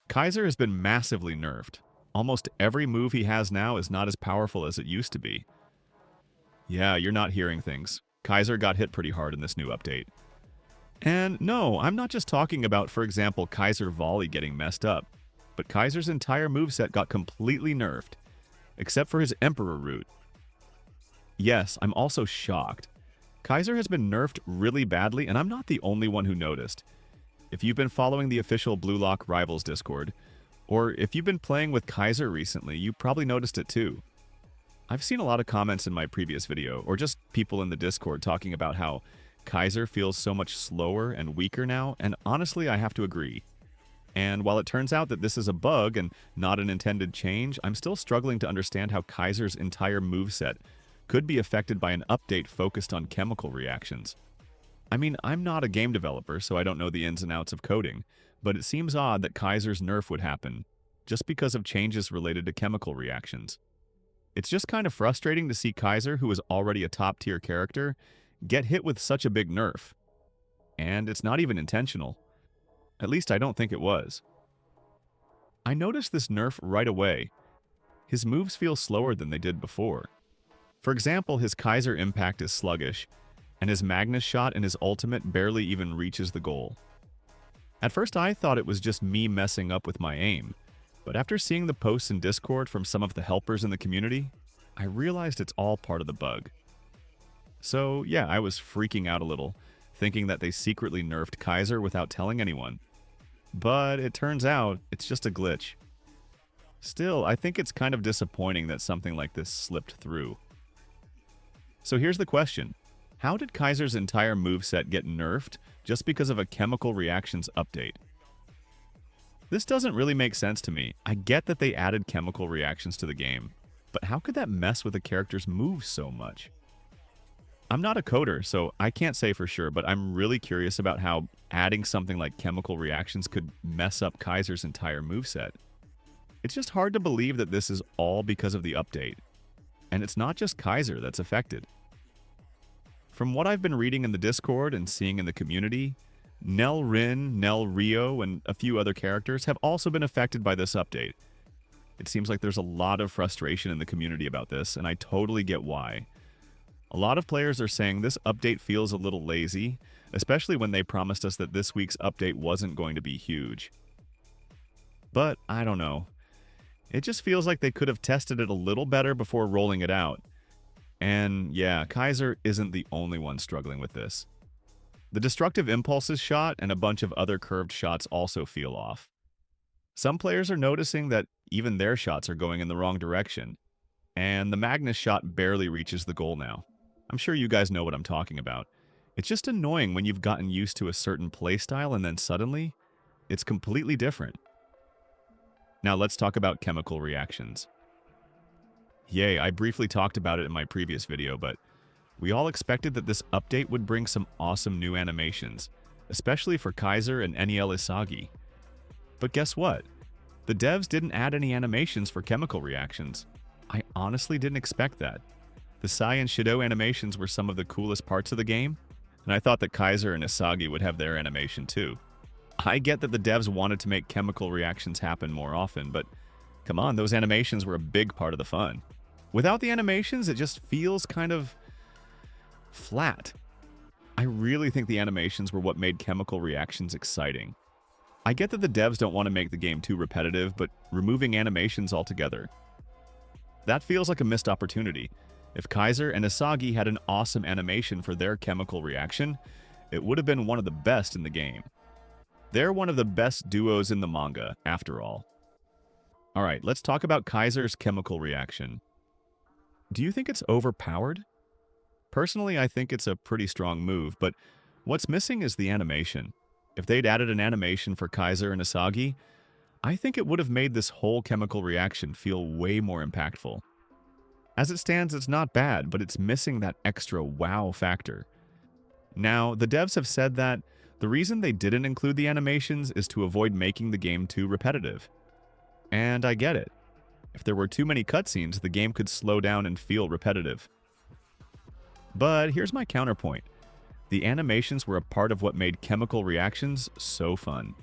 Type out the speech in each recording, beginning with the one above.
Kaiser has been massively nerfed. Almost every move he has now is not as powerful as it used to be. Yeah, you're not hearing things. Kaiser got hit pretty hard in this new update. And no, I'm not just talking about, for example, Kaiser volley getting messed up, but Kaiser's entire moveset got completely nerfed, except for his Emperor route. Yes, I'm also shocked. Kaiser has been nerfed really badly, and I'm not the only one who noticed. If you've been following the official Blue Lock Rivals Discord, or if you've been playing with Kaiser recently, you probably noticed it too. I've seen a lot of comments in my previous video, or just people in the Discord talking about how Kaiser feels so much slower and weaker now, and honestly, I have to agree. And while it turns out that this is a bug and not an intended change, I'm still struggling to understand how Kaiser's entire moveset could be affected by an update focused on chemical reactions. I mean, I'm not a game developer, so I don't know the ins and outs of coding, but it seems odd that Kaiser's nerf would happen, just because of changes related to chemical reactions. It's just kind of frustrating to see Kaiser, who is already a top-tier character, get hit with such a big nerf. And it's not even intentional. At least I don't think it was. I noticed this nerf right away. His moves feel slower than they did before. For example, his Kaiser impact is sluggish, and his Magnus shot and his ultimate barely even reaches the goal. At first I thought it was just me messing up with my aim, but after seeing the posts in Discord from some of the helpers in the community, I realized it's all part of the bug. So yeah, I was freaking out a little, thinking that they secretly nerfed Kaiser without telling anyone. But it turns out it's just a glitch. Still, I think it's kind of disappointing that something like this slipped through. So here's the question. How did Kaiser's entire moveset get nerfed just because of a chemical reactions update? This doesn't really make sense to me. I get that they added chemical reactions to the game, but how could that mess with a character's moves so much? I'm not a coder, so I can't say for sure, but I'm really curious about how adding something like chemical reactions could mess up Kaiser's entire moveset. It's just hard to believe that this is all because of the update. And it's not just Kaiser that's affected. From what I've been reading in the Discord and seeing in the community, NEL Rin, NEL Rio, and a few other characters have also been affected by this update. It seems like there's a lot of frustration in the community about this, and I totally get why. A lot of players are saying this update feels a little lazy, especially when they promised us that this week's update wasn't going to be huge. But I don't know. It just feels like they could have tested it a little better before rolling it out. And yeah, Kaiser isn't the only one struggling with this. The destructive impulses shot and a bunch of other curved shots also feel off. Some players are noticing that even their shots are going in the wrong direction, and the Magnus shot barely reaches the goal now. I'm sure you guys know what I'm talking about. It's just annoying when you've gotten used to a certain playstyle and then suddenly, it's completely different. Now let's talk about chemical reactions. Yay, I briefly talked about it in my previous video, but we all expected that this update would bring some awesome new animations, especially for Kaiser and NEL Isagi. But guess what? The devs didn't add any animations for chemical reactions. I honestly didn't expect that. The Sai and Shido animations were some of the coolest parts of the game, and I thought that Kaiser and Isagi would have their animation too. I get that the devs wanted to make chemical reactions happen more often, but come on, those animations were a big part of the fun. Without the animations, it just feels kind of flat. I really think the animations were what made chemical reactions exciting. I get that the devs don't want to make the game too repetitive, but removing animations altogether, that feels like a missed opportunity. If Kaiser and Isagi had an awesome animation for their chemical reaction, it would have been one of the best in the game. They're one of the best duos in the manga, after all. Alright, let's talk about Kaiser's chemical reaction. Do you think it's overpowered? Personally, I think it's a pretty strong move, but what's missing is the animation. If they'd added an animation for Kaiser and Isagi, I think it would have made this whole chemical reaction feel way more impactful. As it stands, it's not bad, but it's missing that extra wow factor. Now, the devs have said that the reason they didn't include the animations is to avoid making the game too repetitive. And I get it. If there were too many cutscenes, the game could slow down and feel repetitive. But here's my counterpoint. The animations were a part of what made chemical reactions so fun.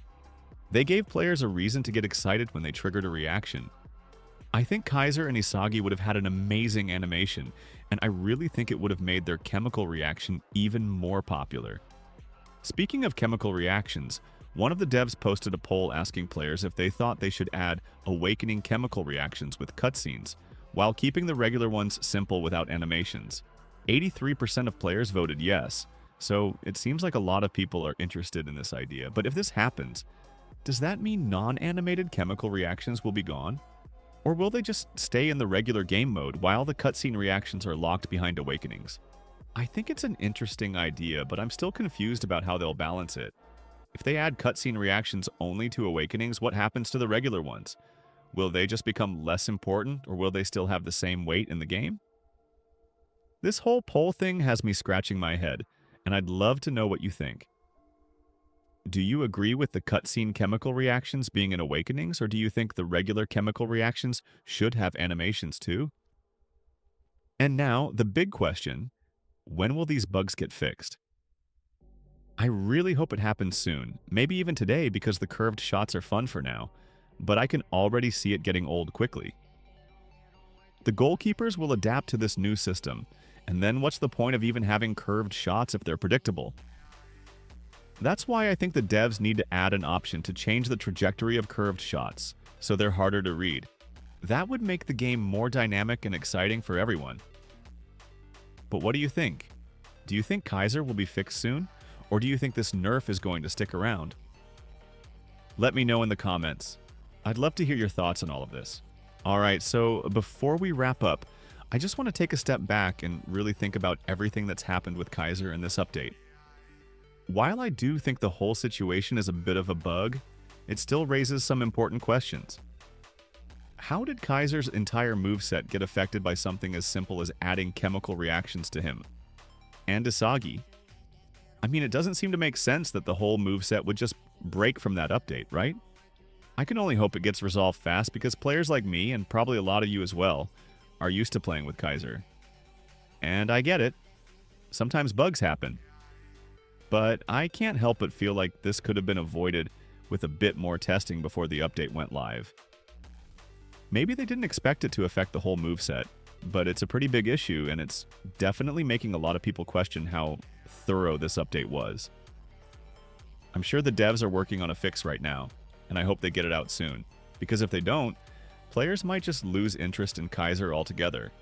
They gave players a reason to get excited when they triggered a reaction. I think Kaiser and Isagi would have had an amazing animation, and I really think it would have made their chemical reaction even more popular. Speaking of chemical reactions, one of the devs posted a poll asking players if they thought they should add awakening chemical reactions with cutscenes, while keeping the regular ones simple without animations. 83% of players voted yes, so it seems like a lot of people are interested in this idea. But if this happens, does that mean non-animated chemical reactions will be gone? Or will they just stay in the regular game mode while the cutscene reactions are locked behind awakenings? I think it's an interesting idea, but I'm still confused about how they'll balance it. If they add cutscene reactions only to awakenings, what happens to the regular ones? Will they just become less important, or will they still have the same weight in the game? This whole poll thing has me scratching my head, and I'd love to know what you think. Do you agree with the cutscene chemical reactions being in awakenings, or do you think the regular chemical reactions should have animations too? And now, the big question: when will these bugs get fixed? I really hope it happens soon, maybe even today because the curved shots are fun for now, but I can already see it getting old quickly. The goalkeepers will adapt to this new system, and then what's the point of even having curved shots if they're predictable? That's why I think the devs need to add an option to change the trajectory of curved shots, so they're harder to read. That would make the game more dynamic and exciting for everyone. But what do you think? Do you think Kaiser will be fixed soon? Or do you think this nerf is going to stick around? Let me know in the comments. I'd love to hear your thoughts on all of this. Alright, so before we wrap up, I just want to take a step back and really think about everything that's happened with Kaiser in this update. While I do think the whole situation is a bit of a bug, it still raises some important questions. How did Kaiser's entire moveset get affected by something as simple as adding chemical reactions to him? And Isagi? I mean, it doesn't seem to make sense that the whole moveset would just break from that update, right? I can only hope it gets resolved fast because players like me, and probably a lot of you as well, are used to playing with Kaiser. And I get it. Sometimes bugs happen. But I can't help but feel like this could have been avoided with a bit more testing before the update went live. Maybe they didn't expect it to affect the whole moveset, but it's a pretty big issue, and it's definitely making a lot of people question how thorough this update was. I'm sure the devs are working on a fix right now, and I hope they get it out soon, because if they don't, players might just lose interest in Kaiser altogether.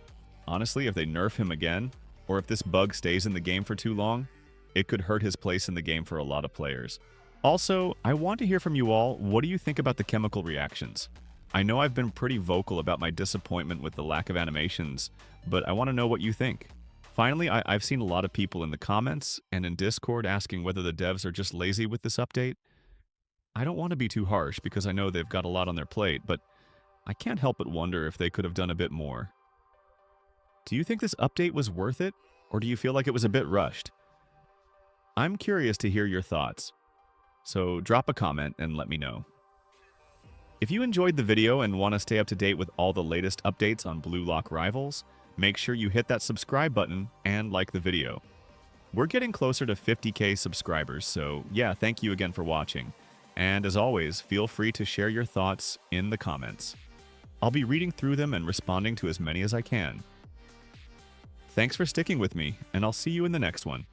Honestly, if they nerf him again, or if this bug stays in the game for too long, it could hurt his place in the game for a lot of players. Also, I want to hear from you all. What do you think about the chemical reactions? I know I've been pretty vocal about my disappointment with the lack of animations, but I want to know what you think. Finally, I've seen a lot of people in the comments and in Discord asking whether the devs are just lazy with this update. I don't want to be too harsh because I know they've got a lot on their plate, but I can't help but wonder if they could have done a bit more. Do you think this update was worth it, or do you feel like it was a bit rushed? I'm curious to hear your thoughts, so drop a comment and let me know. If you enjoyed the video and want to stay up to date with all the latest updates on Blue Lock Rivals, make sure you hit that subscribe button and like the video. We're getting closer to 50k subscribers, so yeah, thank you again for watching. And as always, feel free to share your thoughts in the comments. I'll be reading through them and responding to as many as I can. Thanks for sticking with me, and I'll see you in the next one.